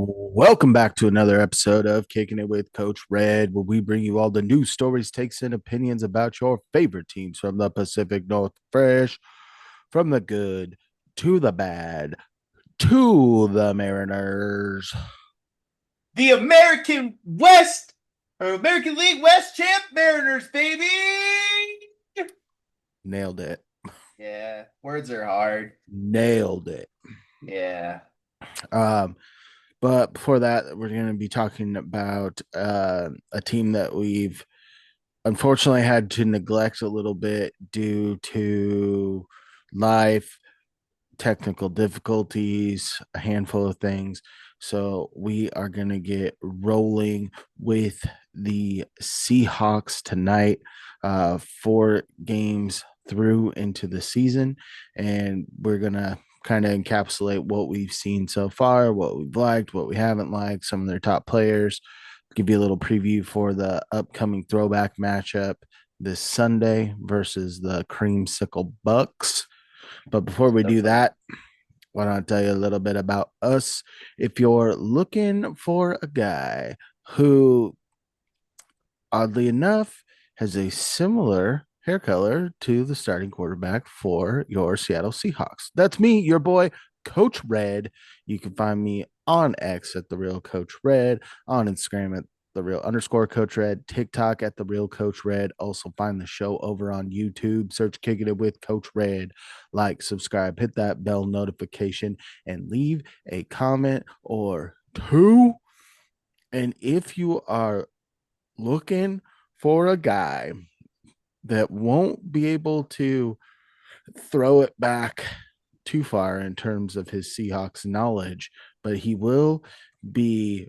Welcome back to another episode of Kicking It with Coach Red, where we bring you all the news, stories, takes, and opinions about your favorite teams from the Pacific North. Fresh from the good to the bad to the Mariners. The American West or American League West champ Mariners, baby. Nailed it. Yeah, words are hard. Nailed it. Yeah. Um, but before that, we're going to be talking about a team that we've unfortunately had to neglect a little bit due to life, technical difficulties, a handful of things. So we are going to get rolling with the Seahawks tonight, 4 games through into the season. And we're going to kind of encapsulate what we've seen so far, what we've liked, what we haven't liked, some of their top players, give you a little preview for the upcoming throwback matchup this Sunday versus the Creamsicle Bucs. But before we So do fun. that, why don't I tell you a little bit about us? If you're looking for a guy who, oddly enough, has a similar hair color to the starting quarterback for your Seattle Seahawks, that's me, your boy, Coach Red. You can find me on X at the real Coach Red, on Instagram at the real underscore Coach Red, TikTok at the real Coach Red. Also find the show over on YouTube. Search Kicking It with Coach Red. Like, subscribe, hit that bell notification, and leave a comment or two. And if you are looking for a guy that won't be able to throw it back too far in terms of his Seahawks knowledge, but he will be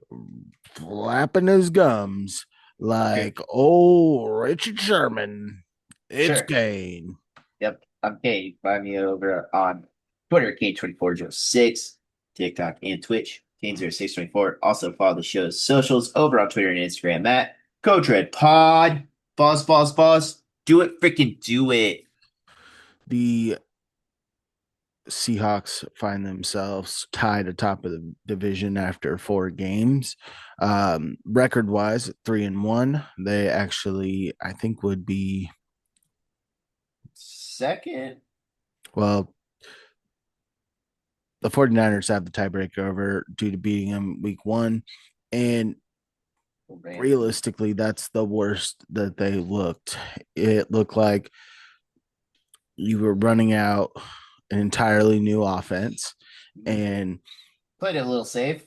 flapping his gums Okay, like old Richard Sherman. It's sure. Kane. Yep. I'm Kane. Find me over on Twitter, Kane2406, TikTok, and Twitch, Kane0624. Also follow the show's socials over on Twitter and Instagram at Coach Red Pod. Boss, boss, boss. Do it, freaking do it. The Seahawks find themselves tied atop of the division after 4 games. Record wise, 3-1. They actually, I think, would be, Second. well, the 49ers have the tiebreaker over due to beating them week 1. And realistically, that's the worst that they looked. It looked like you were running out an entirely new offense, and Played it a little safe.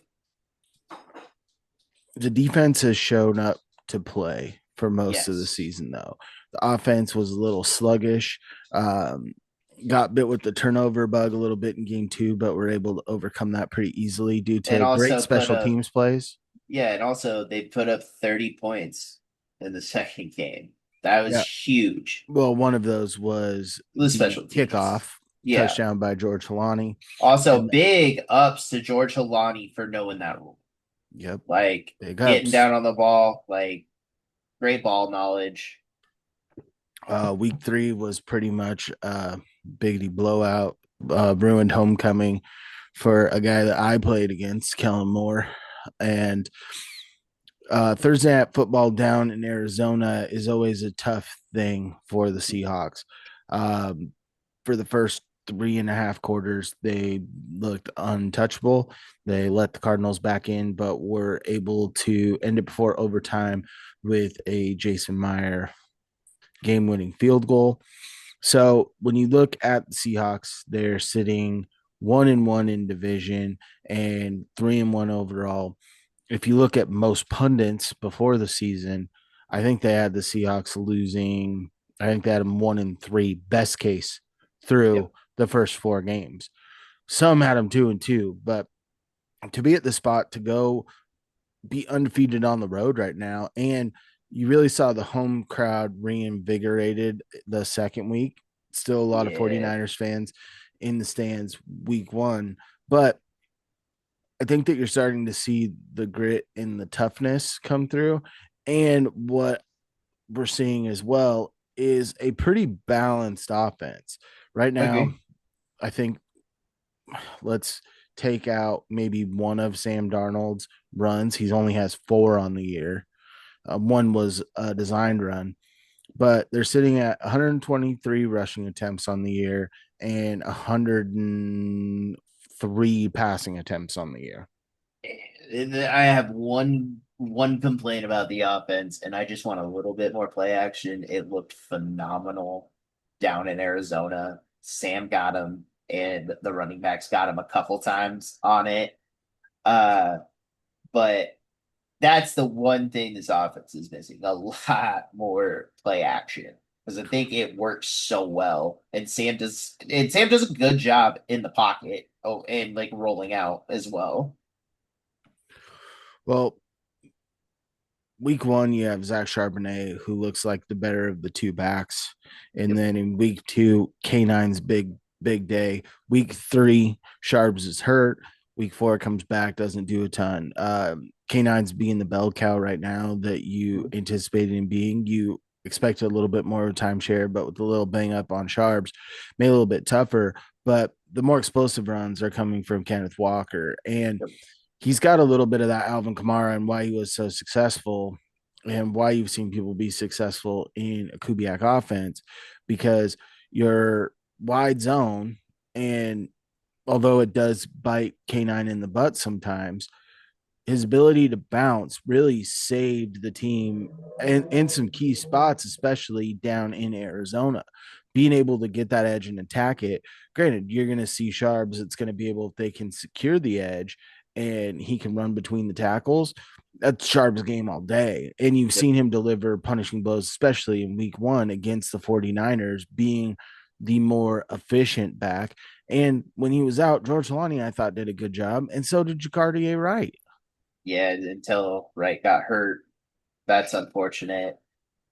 the defense has shown up to play for most of the Yes. season, though. The offense was a little sluggish. Got bit with the turnover bug a little bit in game 2, but we're able to overcome that pretty easily due And to great also put special up teams plays. Yeah, and also they put up 30 points in the second game. That was Yeah. huge. Well, one of those was The the special teams. kickoff Yeah. touchdown by George Halani. Also, And big ups to George Halani for knowing that rule. yep, Like big getting ups. down on the ball, like great ball knowledge. Week 3 was pretty much a biggity blowout, ruined homecoming for a guy that I played against, Kellen Moore. And Thursday night football down in Arizona is always a tough thing for the Seahawks. Um, for the first 3.5 quarters, they looked untouchable. They let the Cardinals back in, but were able to end it before overtime with a Jason Meyer game-winning field goal. So when you look at the Seahawks, they're sitting 1-1 in division and 3-1 overall. If you look at most pundits before the season, I think they had the Seahawks losing. I think they had them 1-3, best case, through Yep. the first 4 games. Some had them 2-2, but to be at the spot to go be undefeated on the road right now, and you really saw the home crowd reinvigorated the second week. Still a lot of Yeah. 49ers fans in the stands week 1, but I think that you're starting to see the grit and the toughness come through. And what we're seeing as well is a pretty balanced offense. Right now, Agree. I think let's take out maybe one of Sam Darnold's runs, he only has four on the year. One was a designed run, but they're sitting at 123 rushing attempts on the year and 103 passing attempts on the year. I have one complaint about the offense, and I just want a little bit more play action. It looked phenomenal down in Arizona. Sam got him, and the running backs got him a couple times on it. Uh, but that's the one thing this offense is missing, a lot more play action. Because I think it works so well. And Sam does a good job in the pocket. Oh, and like rolling out as well. Well, week one, you have Zach Charbonnet, who looks like the better of the two backs. And Yep. then in week two, K9's big day. Week three, Sharps is hurt. Week four comes back, doesn't do a ton. K9's being the bell cow right now that you anticipated him being. You expected a little bit more timeshare, but with a little bang up on Sharps, made it a little bit tougher. But the more explosive runs are coming from Kenneth Walker. And Yep. he's got a little bit of that Alvin Kamara and why he was so successful and why you've seen people be successful in a Kubiak offense because you're wide zone. And although it does bite K9 in the butt sometimes, his ability to bounce really saved the team in some key spots, especially down in Arizona. Being able to get that edge and attack it. Granted, you're going to see Sharps. It's going to be able, if they can secure the edge and he can run between the tackles, that's Sharp's game all day. And you've Yep. seen him deliver punishing blows, especially in week one against the 49ers, being the more efficient back. And when he was out, George Lonnie, I thought, did a good job. And so did Jacardier Wright. Yeah, until Wright got hurt. That's unfortunate.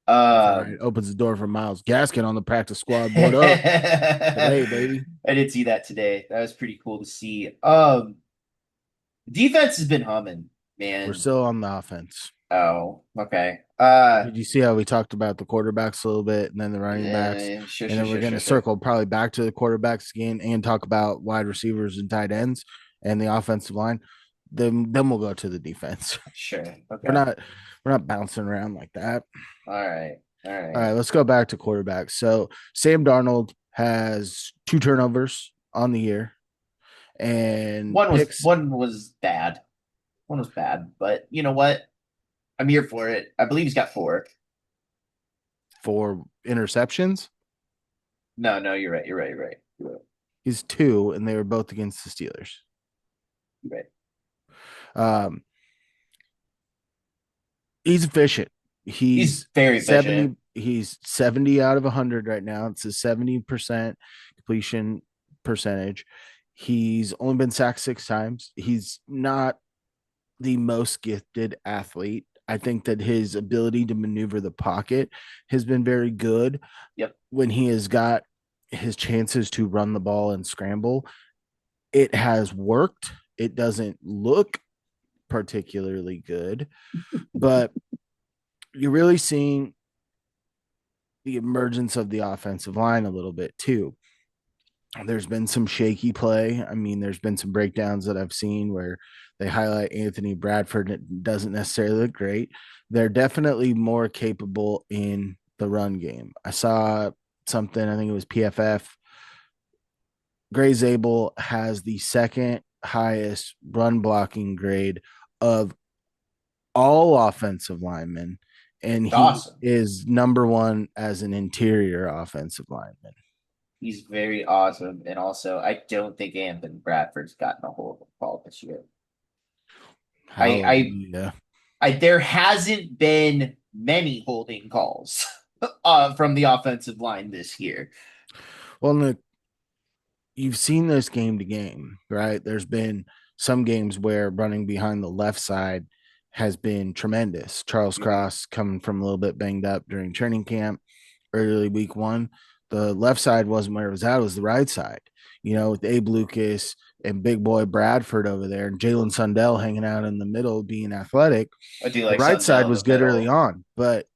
That's all right. Um, Opens the door for Miles Gaskin on the practice squad. What up today, I baby? did see that today. That was pretty cool to see. Defense has been humming, We're man. still on the offense. Oh, okay. Did you see how we talked about the quarterbacks a little bit and then the running backs? Sure, And sure, then we're sure, going sure, to sure. circle probably back to the quarterbacks again and talk about wide receivers and tight ends and the offensive line. Then we'll go to the defense. Sure. We're Okay. not we're not bouncing around like that. All right. All All right. right, let's go back to quarterbacks. So Sam Darnold has two turnovers on the year and picks One was bad. One was bad, but you know what? I'm here for it. I believe he's got four. for interceptions. No, no, you're right. You're right. You're right. You're right. He's two, and they were both against the Steelers. You're right. Um, he's efficient. He's He's very efficient. 70. He's 70 out of 100 right now. It's a 70% completion percentage. He's only been sacked six times. He's not the most gifted athlete. I think that his ability to maneuver the pocket has been very good Yep. when he has got his chances to run the ball and scramble. It has worked. It doesn't look particularly good, but you're really seeing the emergence of the offensive line a little bit too. There's been some shaky play. I mean, there's been some breakdowns that I've seen where they highlight Anthony Bradford and it doesn't necessarily look great. They're definitely more capable in the run game. I saw something, I think it was PFF. Gray Zabel has the second highest run blocking grade of all offensive linemen, and It's he awesome. is number one as an interior offensive lineman. He's very awesome. And also, I don't think Anthony Bradford's gotten a hold of the ball this year. I, Hallelujah. there hasn't been many holding calls from the offensive line this year. Well, Nick, you've seen this game to game, right? There's been some games where running behind the left side has been tremendous. Charles Mhm. Cross coming from a little bit banged up during training camp, early week one. The left side wasn't where it was at, it was the right side. You know, with Abe Lucas and big boy Bradford over there and Jalen Sundell hanging out in the middle being athletic. I do The like right side Sundell in was the good early middle. on, but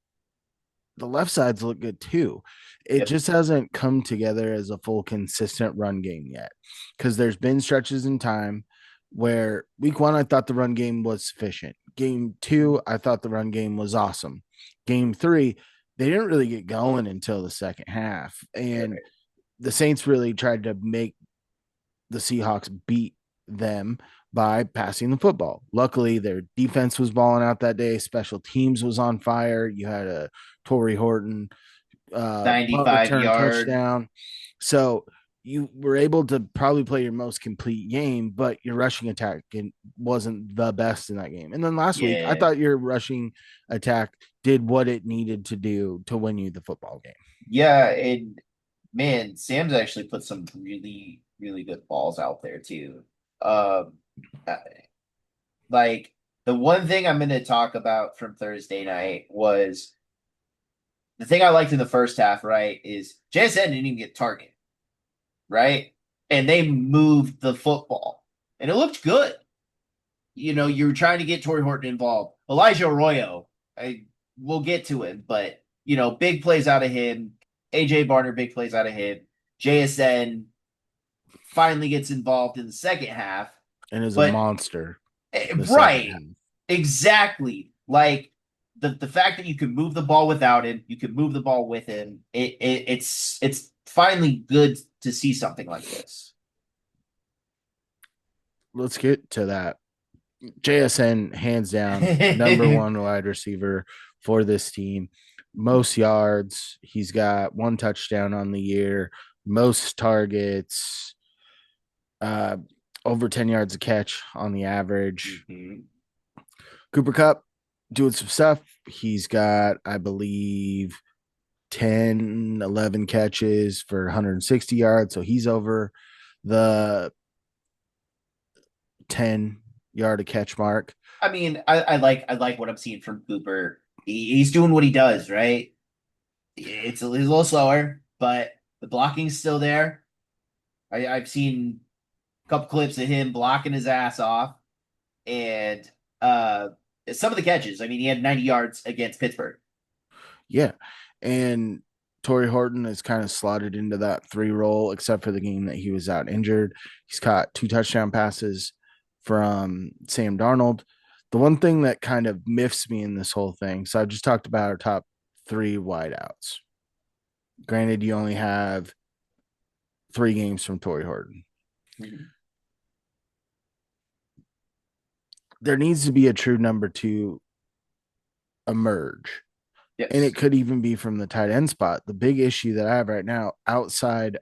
the left sides look good too. It Yep. just hasn't come together as a full consistent run game yet because there's been stretches in time. where week one, I thought the run game was sufficient. Game two, I thought the run game was awesome. Game three, they didn't really get going until the second half. And Right. the Saints really tried to make the Seahawks beat them by passing the football. Luckily, their defense was balling out that day. Special teams was on fire. You had a Torrey Horton punt 95 return yard. touchdown. So you were able to probably play your most complete game, but your rushing attack wasn't the best in that game. And then last week, I Yeah. thought your rushing attack did what it needed to do to win you the football game. Yeah. And man, Sam's actually put some really, really good balls out there too. Um, uh, like the one thing I'm going to talk about from Thursday night was the thing I liked in the first half, right? Is JSN didn't even get target, right? And they moved the football and it looked good. You were trying to get Torrey Horton involved. Elijah Arroyo, we'll get to him, but big plays out of him. AJ Barner, big plays out of him. JSN finally gets involved in the second half, And is a but monster in the second right, half. exactly. Like the fact that you can move the ball without him, you can move the ball with him. It's finally good to see something like this. Let's get to that. JSN, hands down, number one wide receiver for this team. Most yards. He's got one touchdown on the year, most targets, uh, over 10 yards a catch on the average. Mhm. Cooper Cup doing some stuff. He's got, I believe, 10, 11 catches for 160 yards. So he's over the 10-yard a catch mark. I mean, I like what I'm seeing from Cooper. He's doing what he does, right? It's a little slower, but the blocking's still there. I've seen a couple clips of him blocking his ass off, and uh, some of the catches. I mean, he had 90 yards against Pittsburgh. Yeah. And Torrey Horton is kind of slotted into that three role, except for the game that he was out injured. He's caught two touchdown passes from Sam Darnold. The one thing that kind of miffs me in this whole thing, so I've just talked about our top three wideouts. Granted, you only have three games from Torrey Horton. Mhm. There needs to be a true number two emerge. And it Yes. could even be from the tight end spot. The big issue that I have right now outside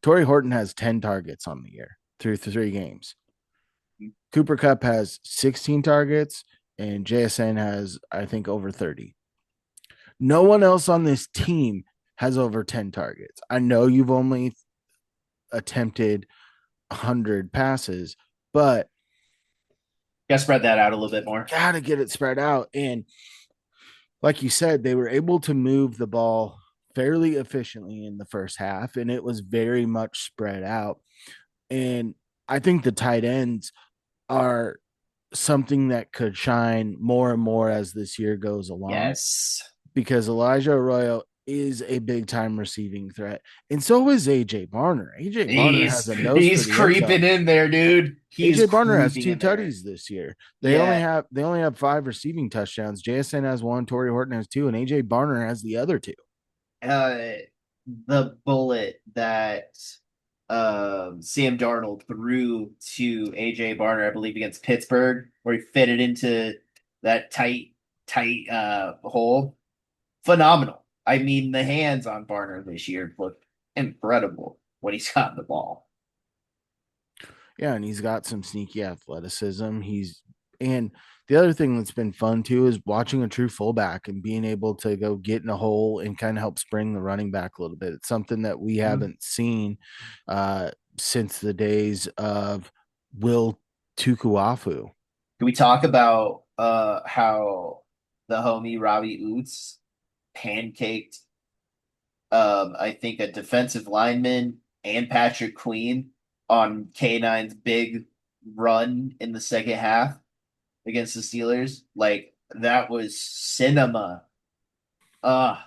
Torrey Horton has 10 targets on the year through three games. Cooper Cup has 16 targets, and JSN has, I think, over 30. No one else on this team has over 10 targets. I know you've only attempted 100 passes, but Got to spread that out a little bit more. got to get it spread out. And like you said, they were able to move the ball fairly efficiently in the first half, and it was very much spread out. And I think the tight ends are something that could shine more and more as this year goes along Yes. because Elijah Arroyo is a big time receiving threat. And so is AJ Barner. AJ Barner has He's a nose for he's the end creeping zone. in there, dude. He is AJ Barner has creeping two in there. tutties this year. Yeah. They only have five receiving touchdowns. JSN has one, Torrey Horton has two, and AJ Barner has the other two. Uh, the bullet that Sam Darnold threw to AJ Barner, I believe, against Pittsburgh, where he fitted into that tight hole. Phenomenal. I mean, the hands on Barner this year look incredible when he's got the ball. Yeah, and he's got some sneaky athleticism. And the other thing that's been fun too is watching a true fullback and being able to go get in a hole and kind of help spring the running back a little bit. It's something that we Mhm. haven't seen since the days of Will Tukuafu. Can we talk about how the homie Robbie Oots pancaked I think a defensive lineman and Patrick Queen on K9's big run in the second half against the Steelers. Like that was cinema. Uh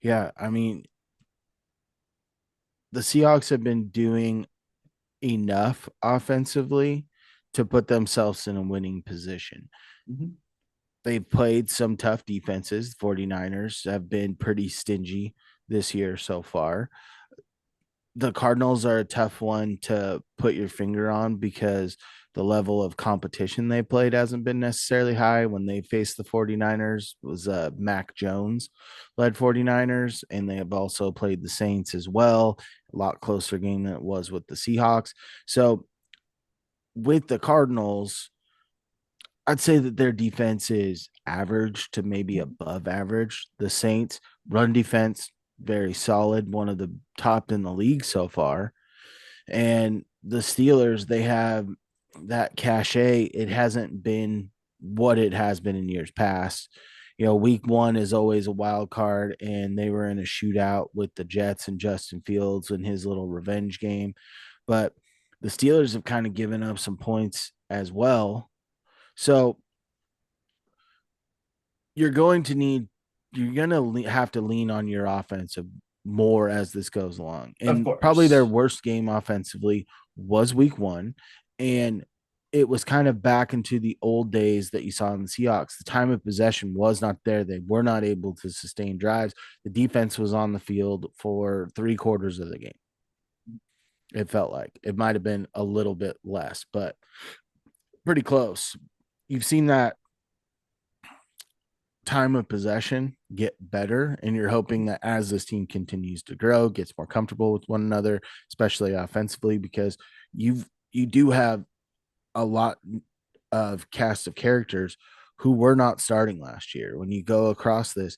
Yeah, I mean, the Seahawks have been doing enough offensively to put themselves in a winning position. Mhm. They've played some tough defenses. 49ers have been pretty stingy this year so far. The Cardinals are a tough one to put your finger on because the level of competition they played hasn't been necessarily high. When they faced the 49ers was Mac Jones led 49ers, and they have also played the Saints as well. A lot closer game than it was with the Seahawks. So with the Cardinals, I'd say that their defense is average to maybe above average. The Saints run defense very solid, one of the top in the league so far. And the Steelers, they have that cachet. It hasn't been what it has been in years past. Week one is always a wild card, and they were in a shootout with the Jets and Justin Fields and his little revenge game. But the Steelers have kind of given up some points as well. So you're going to need you're going to have to lean on your offensive more as this goes along. Of And probably their course. worst game offensively was week 1, and it was kind of back into the old days that you saw in the Seahawks. The time of possession was not there. They were not able to sustain drives. The defense was on the field for 3/4 of the game. It felt like it might have been a little bit less, but pretty close. You've seen that time of possession get better, and you're hoping that as this team continues to grow, gets more comfortable with one another, especially offensively, because you do have a lot of cast of characters who were not starting last year. When you go across this,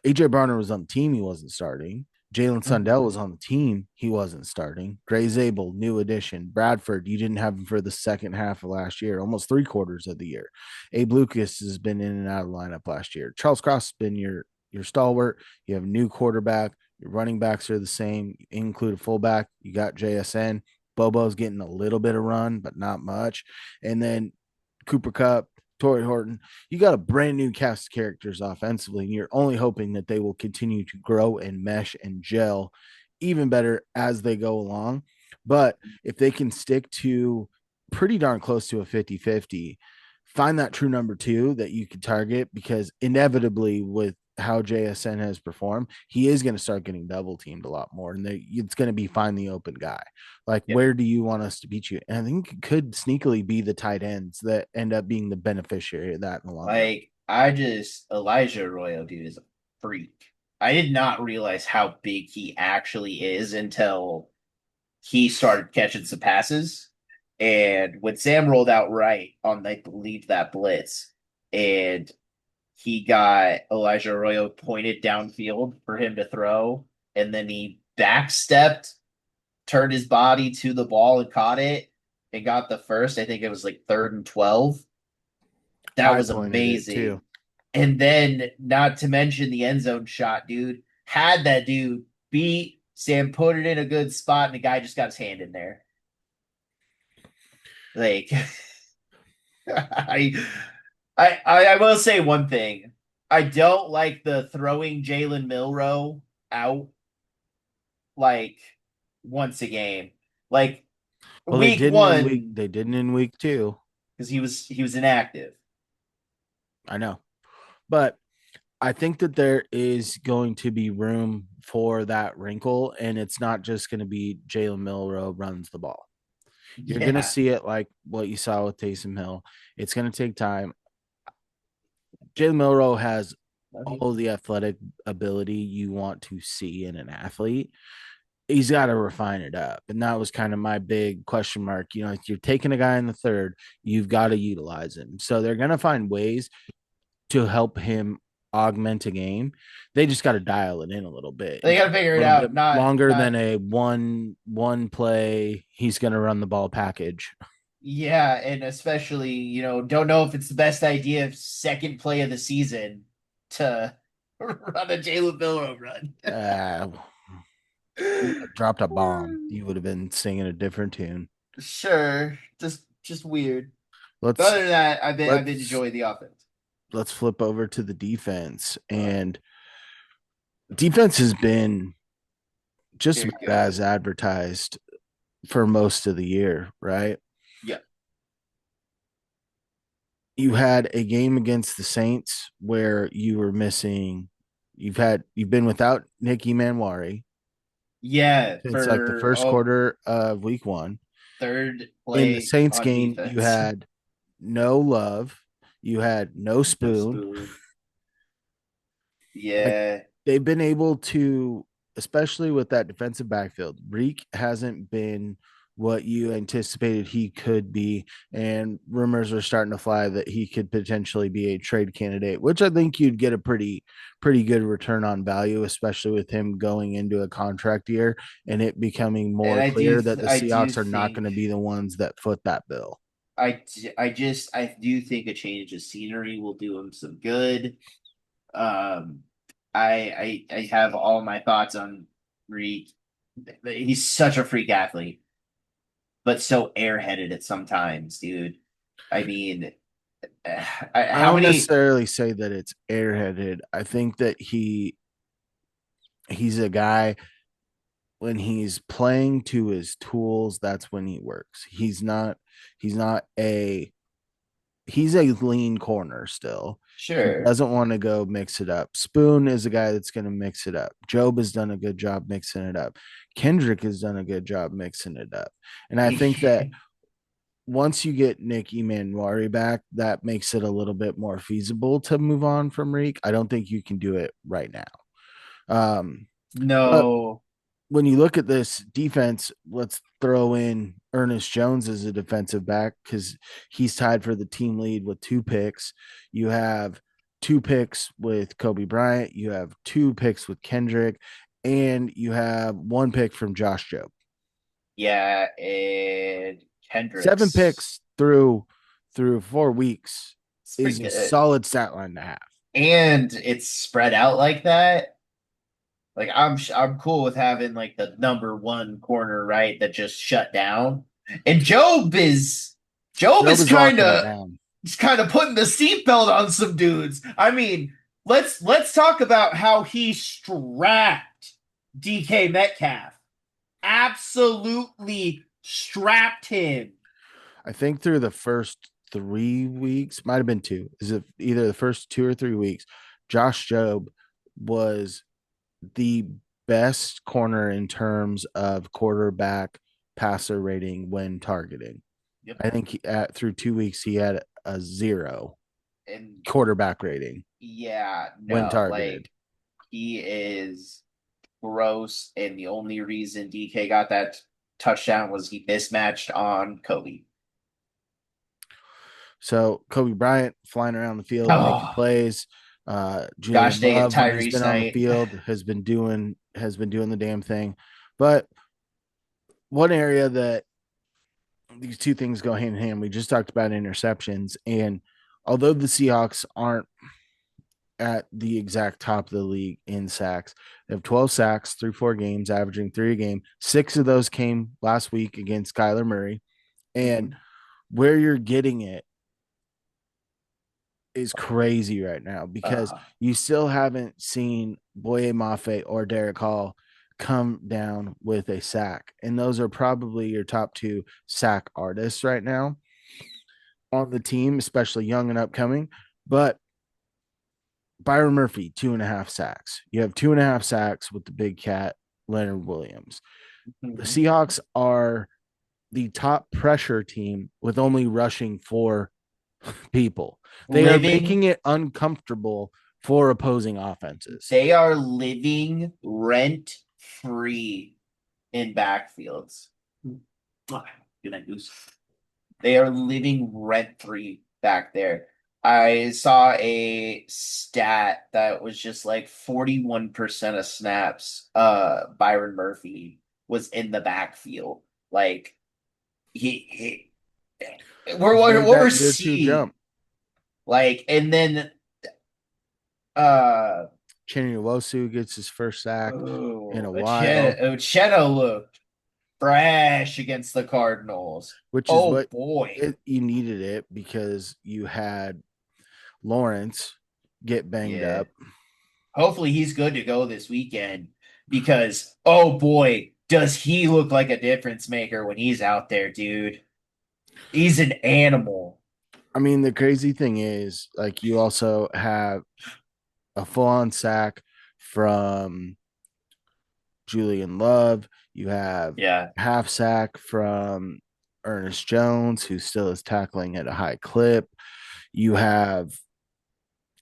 AJ Barner was on the team, he wasn't starting. Jalen Mhm. Sundell was on the team, he wasn't starting. Gray Zabel, new addition. Bradford, you didn't have him for the second half of last year, almost 3/4 of the year. Abe Lucas has been in and out of the lineup last year. Charles Cross has been your stalwart. You have a new quarterback. Your running backs are the same, you include a fullback. You got JSN. Bobo's getting a little bit of run, but not much. And then Cooper Cup, Torrey Horton, you got a brand new cast of characters offensively, and you're only hoping that they will continue to grow and mesh and gel even better as they go along. But if they can stick to pretty darn close to a 50-50, find that true number two that you can target, because inevitably, with how JSN has performed, he is going to start getting double teamed a lot more, and it's going to be find the open guy. Like, Yep. where do you want us to beat you? And I think it could sneakily be the tight ends that end up being the beneficiary of that in the long run. Like I just Elijah Arroyo, dude, is a freak. I did not realize how big he actually is until he started catching some passes. And when Sam rolled out right on, I believe, that blitz, and he got Elijah Arroyo pointed downfield for him to throw, and then he backstepped, turned his body to the ball and caught it and got the first. I think it was like 3rd and 12. That High was pointed it too. amazing. And then, not to mention the end zone shot, dude. Had that dude beat, Sam put it in a good spot, and the guy just got his hand in there. Like, I, I will say one thing. I don't like the throwing Jalen Milrow out like once a game. Like Well, they week didn't in week one, they didn't in week 2. because he was inactive. I know. But I think that there is going to be room for that wrinkle, and it's not just going to be Jalen Milrow runs the ball. You're going to Yeah. see it like what you saw with Taysom Hill. It's going to take time. Jalen Milrow has Love you. all the athletic ability you want to see in an athlete. He's got to refine it up. And that was kind of my big question mark. If you're taking a guy in the third, you've got to utilize him. So they're going to find ways to help him augment a game. They just got to dial it in a little bit They and got keep to it figure a it little bit out. Not longer not than a one play. He's going to run the ball package. Yeah, and especially, don't know if it's the best idea of second play of the season to run a Jalen Milrow run. Uh, you would have dropped a bomb. You would have been singing a different tune. Sure, just weird. But Let's other than that, I've been let's enjoying the offense. let's flip over to the defense. And defense has been just Here we about as go. advertised for most of the year, right? Yeah. You had a game against the Saints where you were missing. You've been without Nicky Manwari Yeah, since like the for first quarter of week one. third In the play Saints on game, you defense. had no Love, you had no No Spoon. spoon. Like Yeah. they've been able to, especially with that defensive backfield. Reek hasn't been what you anticipated he could be, and rumors are starting to fly that he could potentially be a trade candidate, which I think you'd get a pretty good return on value, especially with him going into a contract year and it becoming And more clear that the I do Seahawks are not think going to be the ones that foot that bill. I do think a change of scenery will do him some good. Um, I have all my thoughts on Reed. He's such a freak athlete, but so airheaded at sometimes, dude. I mean, I how don't many? necessarily say that it's airheaded. I think that he's a guy when he's playing to his tools, that's when he works. He's not a he's a lean corner still. He Sure. doesn't want to go mix it up. Spoon is a guy that's going to mix it up. Job has done a good job mixing it up. Kendrick has done a good job mixing it up. And I think that once you get Nick Emanwari back, that makes it a little bit more feasible to move on from Reek. I don't think you can do it right now. But No, when you look at this defense, let's throw in Ernest Jones as a defensive back because he's tied for the team lead with 2 picks. You have 2 picks with Kobe Bryant. You have 2 picks with Kendrick, and you have 1 pick from Josh Jobe. yeah, and 7 picks Hendricks. through 4 weeks It's pretty is a good. solid stat line to have. And it's spread out like that. Like I'm cool with having like the number one corner, right, that just shut down. And Job Jobe is is locking it down. kind of putting the seatbelt on some dudes. I mean, let's talk about how he strapped DK Metcalf. Absolutely strapped him. I think through the first 3 weeks, might have been two. Is it either the first 2 or 3 weeks? Josh Jobe was the best corner in terms of quarterback passer rating when targeting. Yep. I think through 2 weeks he had a 0 And quarterback rating yeah, when no, targeted. like he is gross, and the only reason DK got that touchdown was he mismatched on Kobe. So Kobe Bryant flying around the field making Oh, plays. gosh Julian dang it, Love when he's Tyrese been on the Knight. field has been doing the damn thing. But one area that these two things go hand in hand. We just talked about interceptions, and although the Seahawks aren't at the exact top of the league in sacks, they have 12 sacks through 4 games, averaging 3 a game. 6 of those came last week against Kyler Murray, and Mhm. where you're getting it is crazy right now because Uh, you still haven't seen Boye Mafe or Derek Hall come down with a sack. And those are probably your top 2 sack artists right now on the team, especially young and upcoming. But Byron Murphy, 2.5 sacks. You have 2.5 sacks with the big cat, Leonard Williams. The mhm. Seahawks are the top pressure team with only rushing 4 people. They are living, making it uncomfortable for opposing offenses. they are living rent free in backfields. Good night, Goose. They are living rent free back there. I saw a stat that was just like 41% of snaps, Byron Murphy was in the backfield. Like he He's made what we're that year 2 jump. seeing. Like, and then uh Cheney Wosu gets his first sack in oh, a while, Uchenna looked fresh against the Cardinals. which is Oh what boy. you needed it because you had Lawrence get banged Yeah. up. Hopefully he's good to go this weekend because oh boy, does he look like a difference maker when he's out there, dude? He's an animal. I mean, the crazy thing is, like, you also have a full on sack from Julian Love. You have Yeah. half sack from Ernest Jones, who still is tackling at a high clip. You have,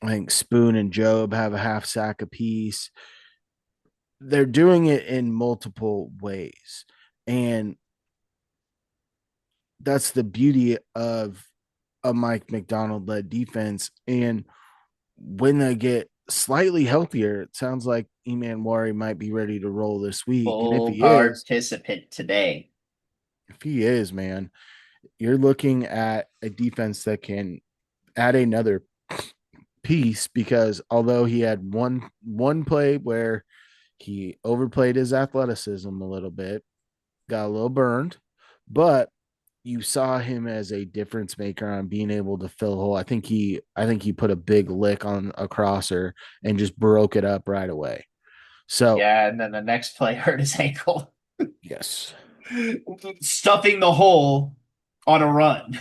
I think, Spoon and Job have a half sack apiece. They're doing it in multiple ways. And that's the beauty of a Mike McDonald led defense. And when they get slightly healthier, it sounds like Eman Wari might be ready to roll this week. And Full participant today. if he is, man, you're looking at a defense that can add another piece because although he had one play where he overplayed his athleticism a little bit, got a little burned, but you saw him as a difference maker on being able to fill a hole. I think he put a big lick on a crosser and just broke it up right away. So Yeah, and then the next play hurt his ankle. yes, Stuffing the hole on a run.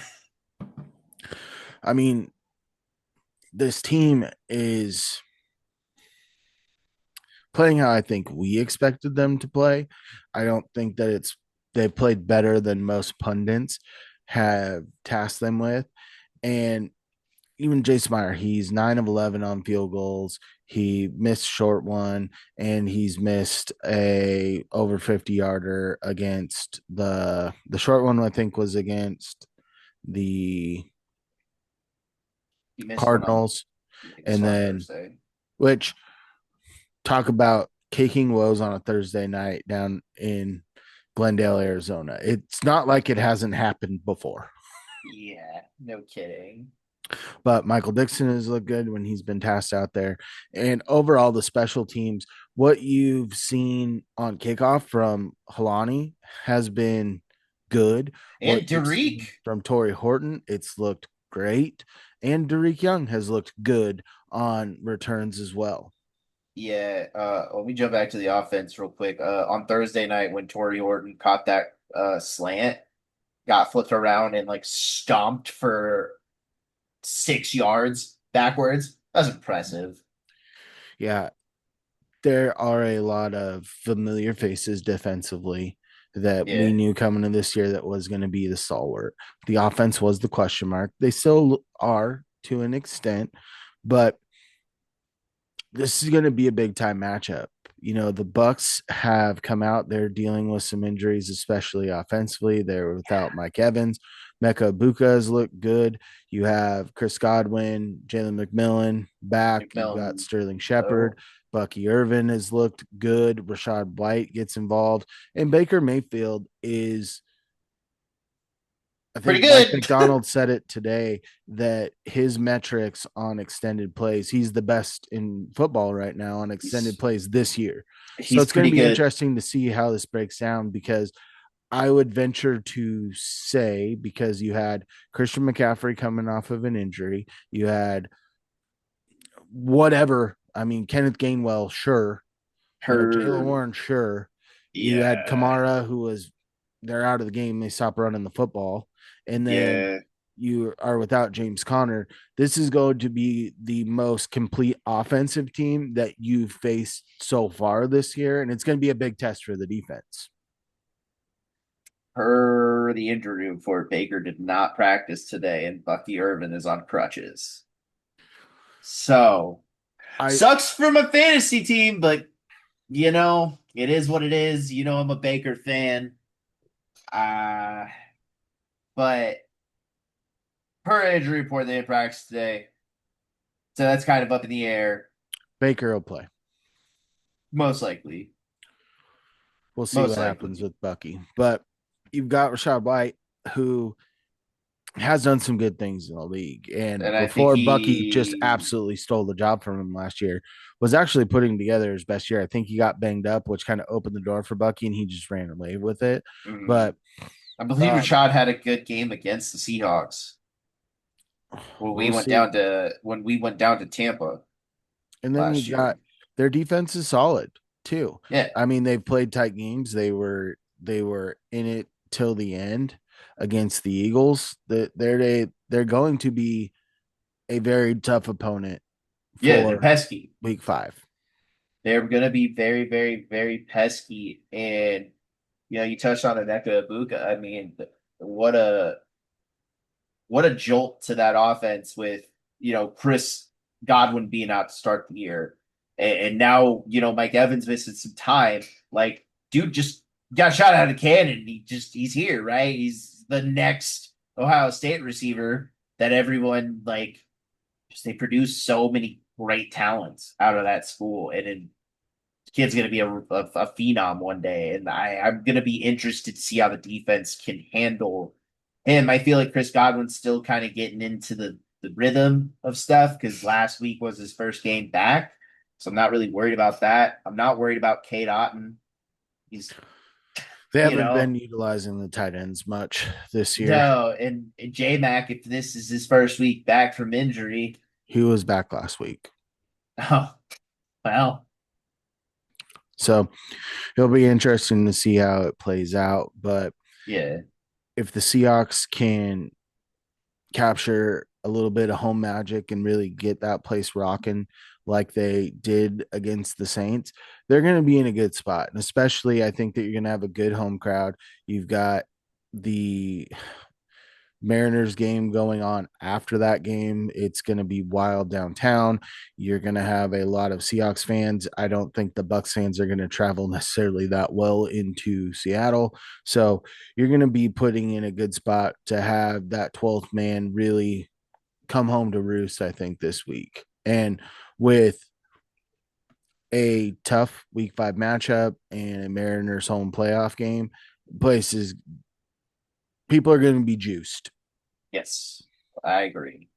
I mean this team is playing how I think we expected them to play. I don't think that they've played better than most pundits have tasked them with. And even Jace Meyer, he's 9 of 11 on field goals. He missed short one, and he's missed a over 50 yarder against the short one. I think was against the He missed one on Cardinals, he missed and one on then Thursday. which talk about kicking woes on a Thursday night down in Glendale, Arizona. It's not like it hasn't happened before. Yeah, no kidding. But Michael Dixon has looked good when he's been tasked out there. And overall, the special teams, what you've seen on kickoff from Halani has been good. What And you've Derek. seen from Torrey Horton, it's looked great. And Derek Young has looked good on returns as well. Yeah, let me jump back to the offense real quick. On Thursday night when Torrey Horton caught that slant, got flipped around and like stomped for 6 yards backwards. That's impressive. Yeah, there are a lot of familiar faces defensively that we Yeah. knew coming in this year that was going to be the stalwart. The offense was the question mark. They still are to an extent, but this is going to be a big time matchup. You know, the Bucs have come out. They're dealing with some injuries, especially offensively. They're without Mike Evans. Mecca Buka has looked good. You have Chris Godwin, Jalen McMillan back. You've got McMillan. Sterling Shepard. Oh, Bucky Irvin has looked good. Rashad White gets involved. And Baker Mayfield is, I pretty think Mike good. McDonald said it today that his metrics on extended plays, he's the best in football right now on extended he's plays this year. So he's it's going to pretty be good. interesting to see how this breaks down because I would venture to say, because you had Christian McCaffrey coming off of an injury, you had whatever. I mean, Kenneth Gainwell, sure. You know, Jalen Her. Warren, sure. You had Yeah. Kamara, who was they're out of the game. They stop running the football. And then Yeah. you are without James Conner. This is going to be the most complete offensive team that you've faced so far this year. And it's going to be a big test for the defense. Per the injury report, Baker did not practice today, and Bucky Irvin is on crutches. So I sucks from a fantasy team, but it is what it is. I'm a Baker fan. Uh, but per injury report, they didn't practice today. So that's kind of up in the air. Baker will play. Most likely. We'll see Most what happens likely. with Bucky. But you've got Rashad White, who has done some good things in the league. And And I think before Bucky just he absolutely stole the job from him last year, was actually putting together his best year. I think he got banged up, which kind of opened the door for Bucky, and he just ran away with it. mm, But I believe um, Rashad had a good game against the Seahawks we'll see. when we went down to Tampa And then last you've year. got their defense is solid. too. Yeah, I mean, they've played tight games. They were in it till the end against the Eagles. They're going to be a very tough opponent yeah, they're for pesky. week 5. They're gonna be very, very, very pesky. And you touched on Aneka Ibuka. I mean, what a what a jolt to that offense with Chris Godwin being out to start the year, and now Mike Evans missing some time. Like, dude, just got shot out of a cannon. He's here, right? He's the next Ohio State receiver that everyone like. Just they produce so many great talents out of that school, and then kid's going to be a phenom one day, and I'm going to be interested to see how the defense can handle him. I feel like Chris Godwin's still kind of getting into the rhythm of stuff because last week was his first game back, so I'm not really worried about that. I'm not worried about Kate Otten. He's They you haven't know been utilizing the tight ends much this year. no, and J Mac, if this is his first week back from injury, He was back last week. oh well, So it'll be interesting to see how it plays out. But yeah, if the Seahawks can capture a little bit of home magic and really get that place rocking like they did against the Saints, they're going to be in a good spot. And especially, I think that you're going to have a good home crowd. You've got the Mariners game going on after that game. It's going to be wild downtown. You're going to have a lot of Seahawks fans. I don't think the Bucs fans are going to travel necessarily that well into Seattle. So you're going to be putting in a good spot to have that 12th man really come home to roost, I think, this week. And with a tough week 5 matchup and a Mariners home playoff game, places people are going to be juiced. yes, I agree.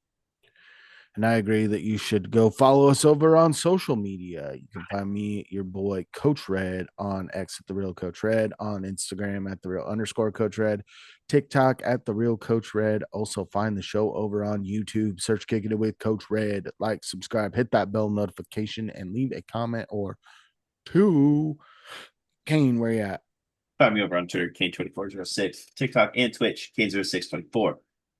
And I agree that you should go follow us over on social media. You can find me, your boy, Coach Red, on X at the Real Coach Red, on Instagram at the Real underscore Coach Red, TikTok at the Real Coach Red. Also find the show over on YouTube. Search Kicking It with Coach Red. Like, subscribe, hit that bell notification, and leave a comment or two. Kane, where you at? Find me over on Twitter, Kane2406, TikTok and Twitch, Kane0624.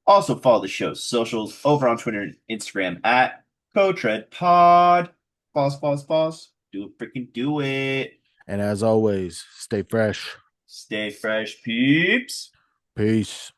Also follow the show's socials over on Twitter and Instagram at CoachRedPod. Pause. Do it. And as always, stay fresh. Stay fresh, peeps. Peace.